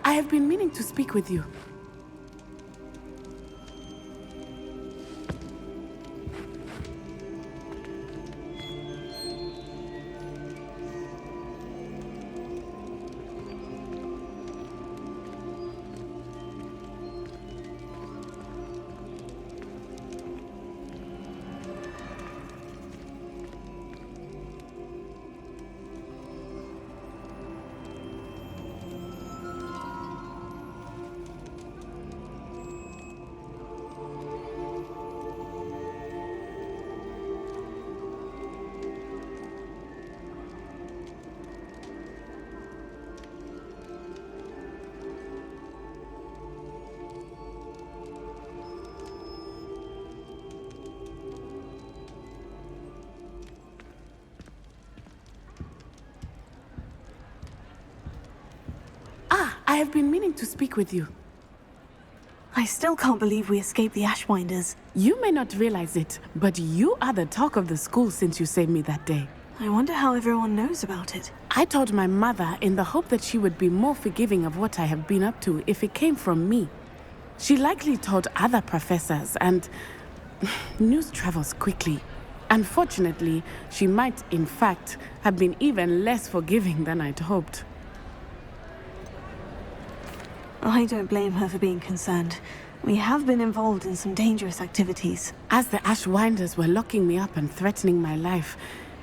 I have been meaning to speak with you. I have been meaning to speak with you. I still can't believe we escaped the Ashwinders. You may not realize it, but you are the talk of the school since you saved me that day. I wonder how everyone knows about it. I told my mother in the hope that she would be more forgiving of what I have been up to if it came from me. She likely told other professors, and news travels quickly. Unfortunately, she might, in fact, have been even less forgiving than I'd hoped. I don't blame her for being concerned. We have been involved in some dangerous activities. As the Ashwinders were locking me up and threatening my life,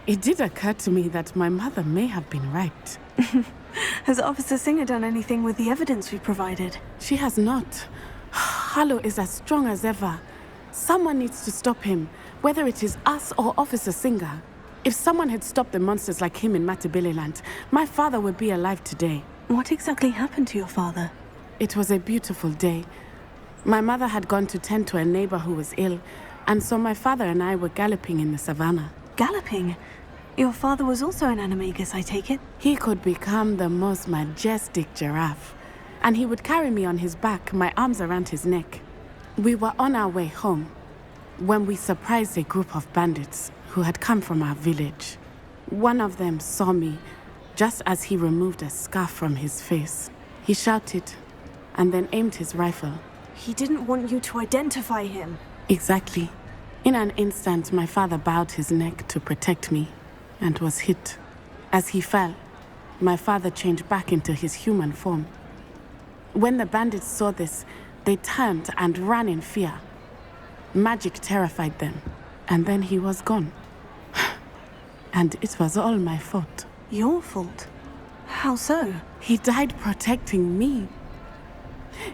it did occur to me that my mother may have been right. Has Officer Singer done anything with the evidence we provided? She has not. Harlow is as strong as ever. Someone needs to stop him, whether it is us or Officer Singer. If someone had stopped the monsters like him in Matabeleland, my father would be alive today. What exactly happened to your father? It was a beautiful day. My mother had gone to tend to a neighbor who was ill, and so my father and I were galloping in the savannah. Galloping? Your father was also an animagus, I take it? He could become the most majestic giraffe, and he would carry me on his back, my arms around his neck. We were on our way home when we surprised a group of bandits who had come from our village. One of them saw me just as he removed a scarf from his face. He shouted and then aimed his rifle. He didn't want you to identify him. Exactly. In an instant, my father bowed his neck to protect me and was hit. As he fell, my father changed back into his human form. When the bandits saw this, they turned and ran in fear. Magic terrified them, and then he was gone. And it was all my fault. Your fault? How so? He died protecting me.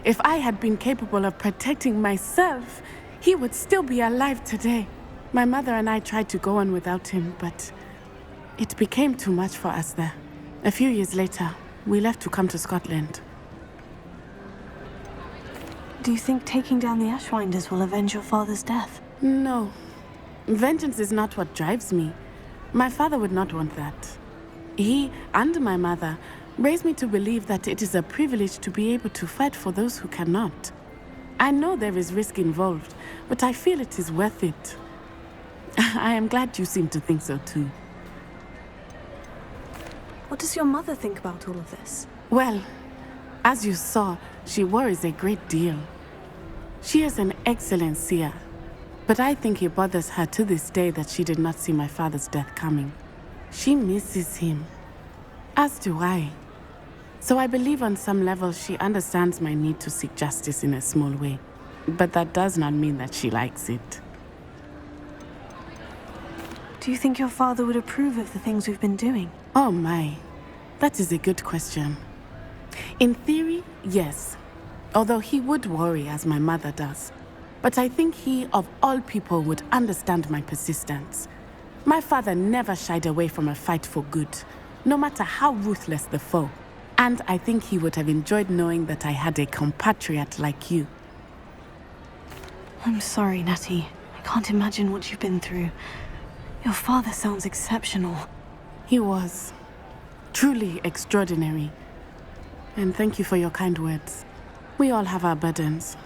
If I had been capable of protecting myself, he would still be alive today. My mother and I tried to go on without him, but it became too much for us there. A few years later, we left to come to Scotland. Do you think taking down the Ashwinders will avenge your father's death? No. Vengeance is not what drives me. My father would not want that. He and my mother raised me to believe that it is a privilege to be able to fight for those who cannot. I know there is risk involved, but I feel it is worth it. I am glad you seem to think so too. What does your mother think about all of this? Well, as you saw, she worries a great deal. She is an excellent seer, but I think it bothers her to this day that she did not see my father's death coming. She misses him, as do I. So I believe on some level she understands my need to seek justice in a small way, but that does not mean that she likes it. Do you think your father would approve of the things we've been doing? Oh my, that is a good question. In theory, yes, although he would worry as my mother does. But I think he, of all people, would understand my persistence. My father never shied away from a fight for good, no matter how ruthless the foe. And I think he would have enjoyed knowing that I had a compatriot like you. I'm sorry, Natty. I can't imagine what you've been through. Your father sounds exceptional. He was. Truly extraordinary. And thank you for your kind words. We all have our burdens.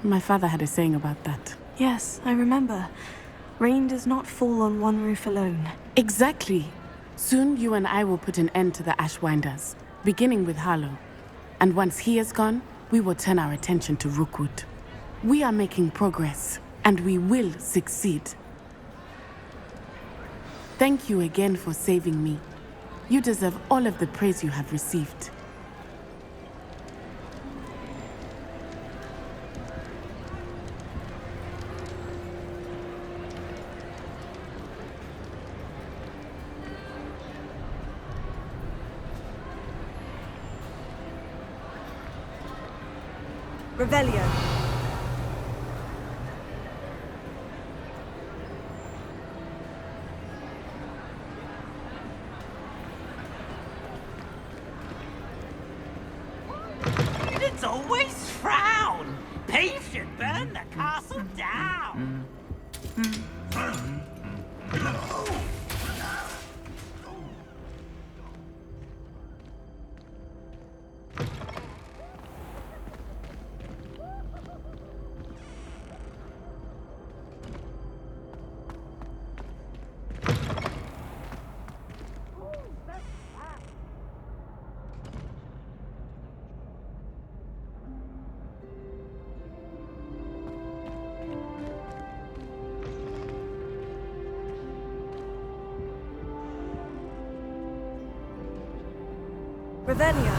My father had a saying about that. Yes, I remember. Rain does not fall on one roof alone. Exactly. Soon you and I will put an end to the Ashwinders, beginning with Harlow. And once he is gone, we will turn our attention to Rookwood. We are making progress, and we will succeed. Thank you again for saving me. You deserve all of the praise you have received. Revelio. It's always frown. Peace should burn the castle down. Revelio.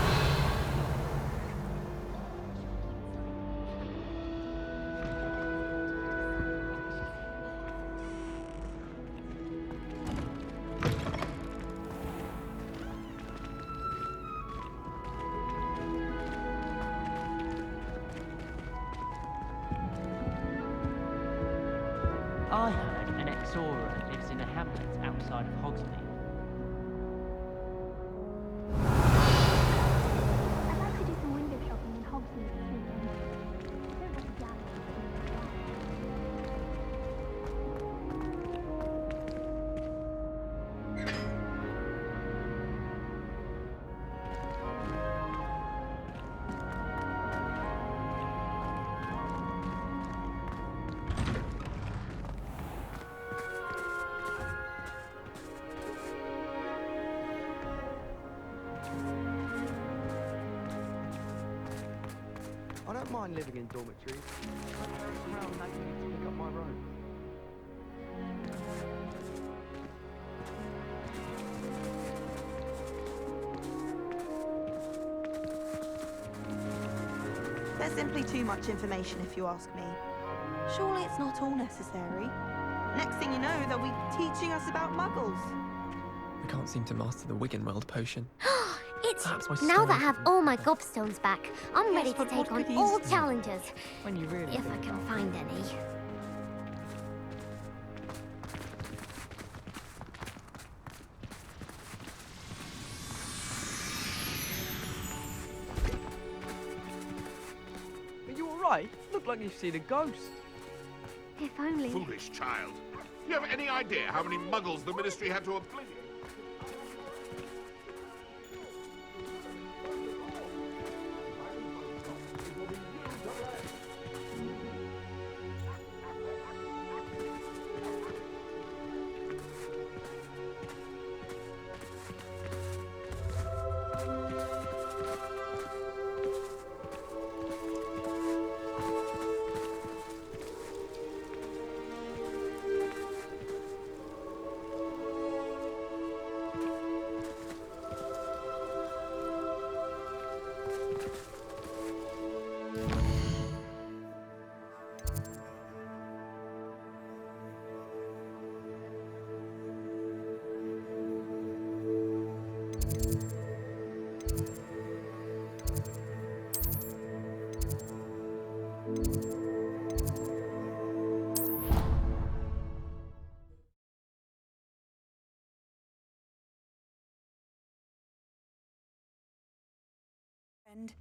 I heard an ex-Aura lives in a hamlet outside of Hogsmeade. I'd like to do some window shopping in Hogsmeade too. Don't have a gallery. I don't mind living in dormitories. I'm around maybe to pick up my robe. There's simply too much information if you ask me. Surely it's not all necessary. Next thing you know, they'll be teaching us about muggles. I can't seem to master the Wiggenweld potion. It's Perhaps my now that I story have can all my help. gobstones back, I'm ready to but take what on good all is- challenges. When you really If I think can about it. find any. Are you alright? Look like you've seen a ghost. If only. Foolish child. Do you have any idea how many muggles the Ministry had to oblivion? And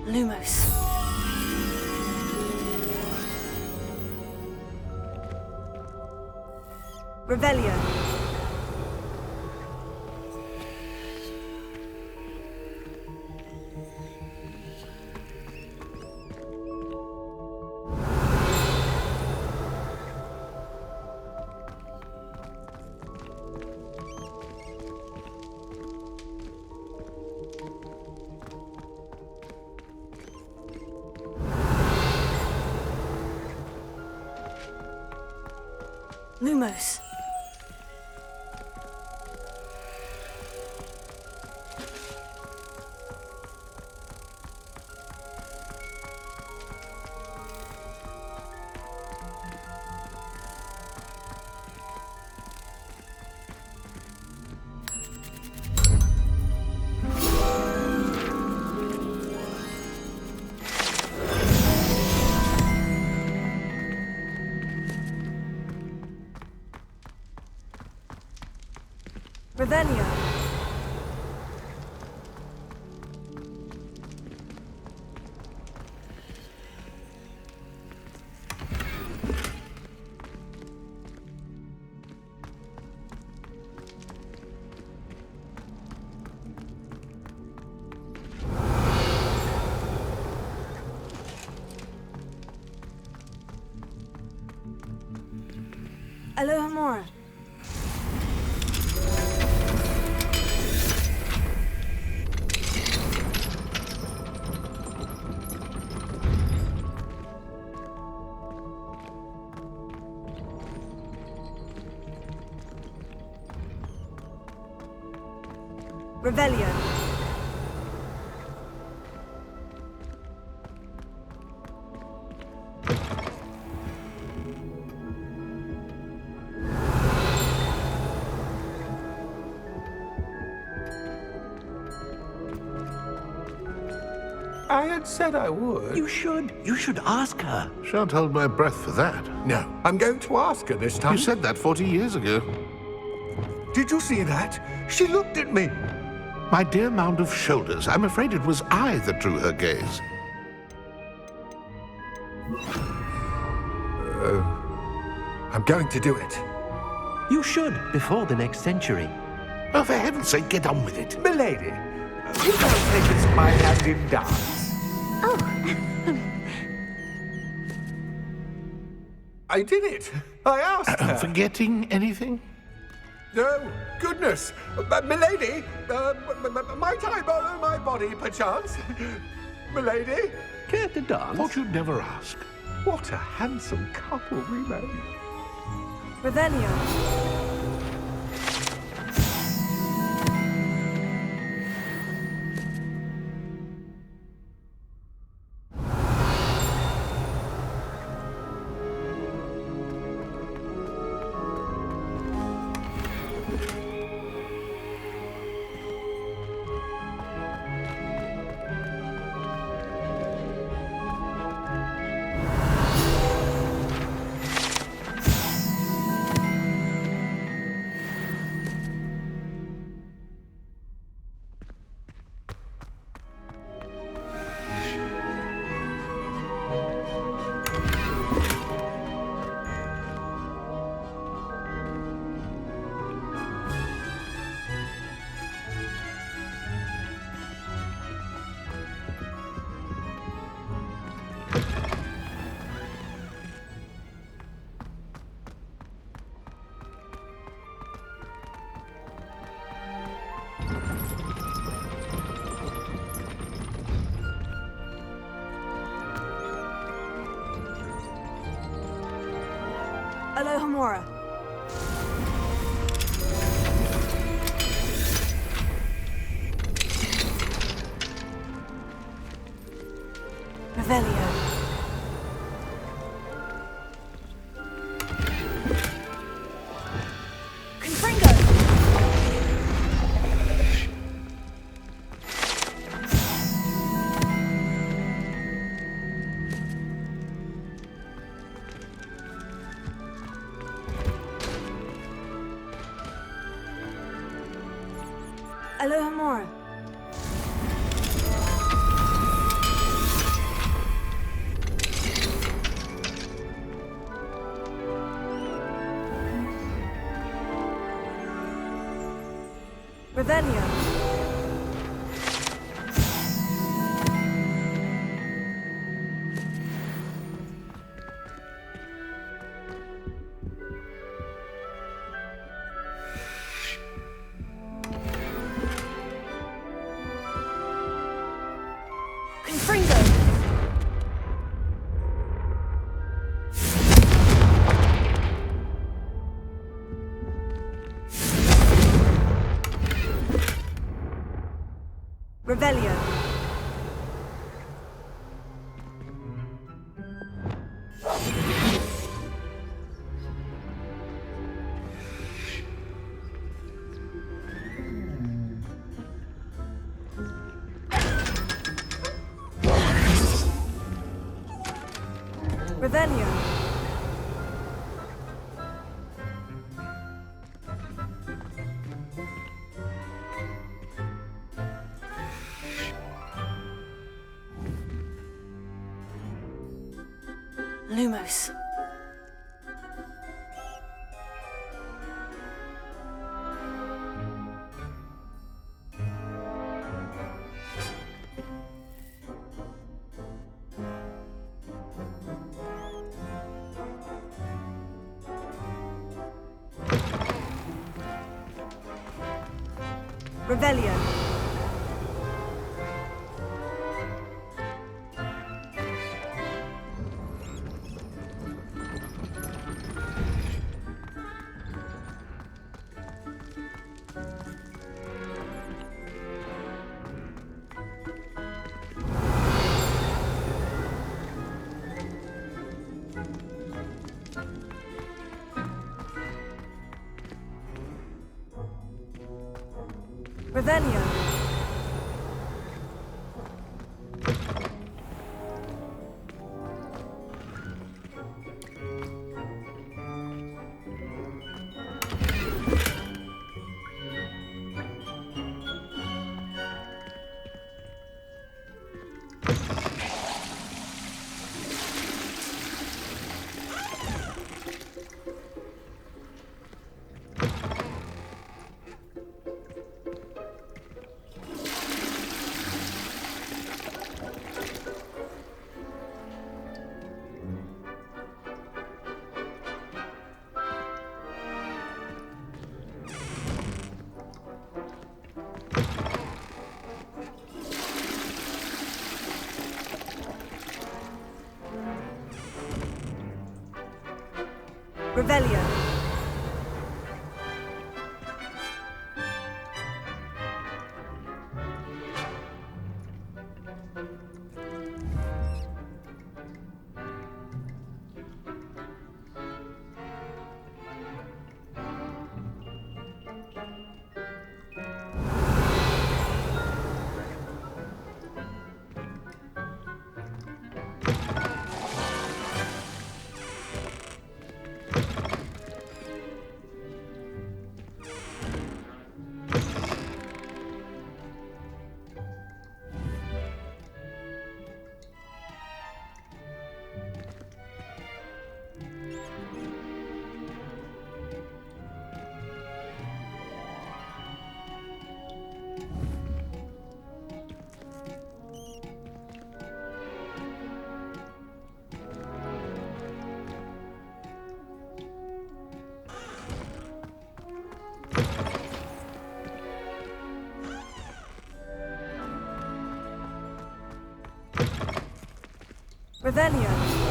Lumos. Revelio. Lumos. Revelio. Alohomora. Revelio. I had said I would. You should. You should ask her. Shan't hold my breath for that. No, I'm going to ask her this time. You said that 40 years ago. Did you see that? She looked at me. My dear mound of shoulders, I'm afraid it was I that drew her gaze. I'm going to do it. You should, before the next century. Oh, for heaven's sake, get on with it. Milady, you don't take us my hand in dance. Oh. I did it. I asked her. Forgetting anything? No, goodness. Milady, might I borrow my body, perchance? Milady? Care to dance? Thought you'd never ask. What a handsome couple we made. Revelio. Alohomora. Revelio. Confringo. Alohomora. Revelio. Confringo. Revelio. Revelio. Lumos. Revelio. Revelio. Revelio. Revelio.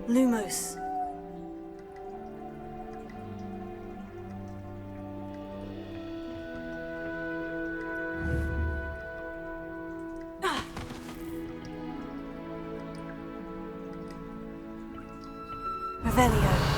Lumos. Revelio.